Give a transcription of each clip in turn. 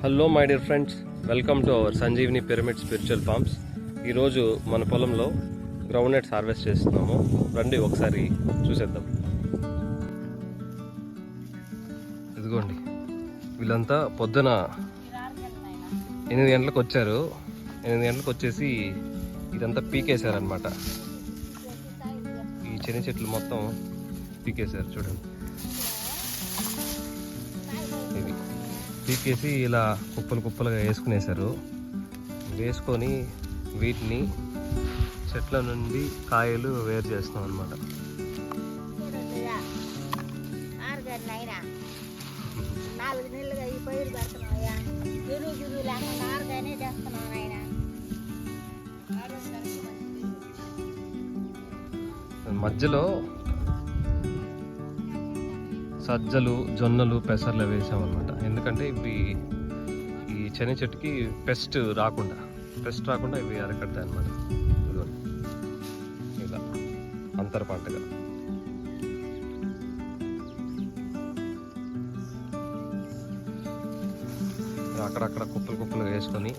Hello my dear friends, welcome to our Sanjeevini pyramid spiritual farms. ఈరోజు మన పొలంలో ground nuts harvest చేస్తున్నాము. రండి ఒకసారి చూసేద్దాం. ఇదిగోండి, వీళ్ళంతా పొద్దున 8 గంటలకు వచ్చారు. 8 గంటలకు వచ్చేసి ఇదంతా పీకేశారనమాట. ఈ చెని చెట్లు మొత్తం పీకేశారు. చూడండి, ఇది పీకేసి ఇలా కుప్పలు కుప్పలుగా వేసుకునేశారు. వేసుకొని వీటిని చెట్ల నుండి కాయలు వేరు చేస్తాం అనమాట. మధ్యలో సజ్జలు, జొన్నలు, పెసర్లు వేసామన్నమాట. ఎందుకంటే ఇవి ఈ శని చెట్టుకి పెస్ట్ రాకుండా ఇవి అరకడతాయి అన్నమాట. ఇలా అంతర పంటగా అక్కడక్కడ కుప్పలు వేసుకొని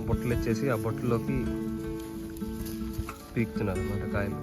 బొట్టలు ఇచ్చేసి ఆ బొట్టలోకి పీకుతున్నారు అన్నమాట కాయలు.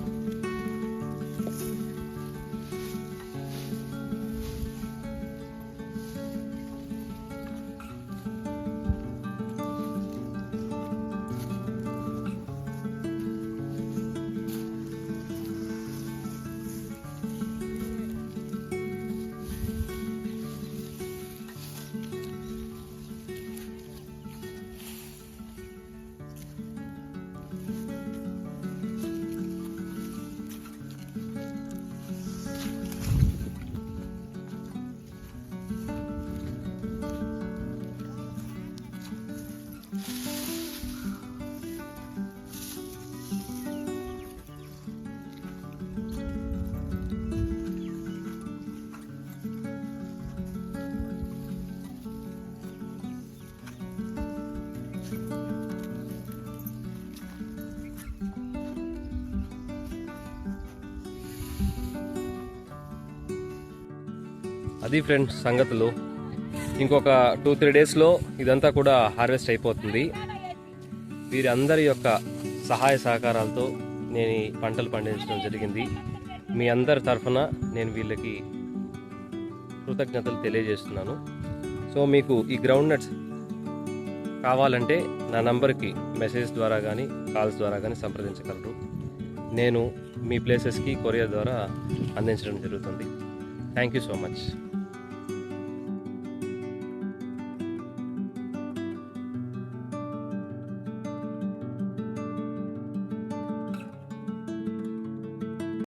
అది ఫ్రెండ్స్ సంగతులు. ఇంకొక 2-3 డేస్లో ఇదంతా కూడా హార్వెస్ట్ అయిపోతుంది. వీరందరి యొక్క సహాయ సహకారాలతో నేను ఈ పంటలు పండించడం జరిగింది. మీ అందరి తరఫున నేను వీళ్ళకి కృతజ్ఞతలు తెలియజేస్తున్నాను. సో మీకు ఈ గ్రౌండ్ నట్స్ కావాలంటే నా నంబర్కి మెసేజ్ ద్వారా కానీ కాల్స్ ద్వారా కానీ సంప్రదించగలరు. నేను మీ ప్లేసెస్కి కొరియర్ ద్వారా అందించడం జరుగుతుంది. Thank you so much.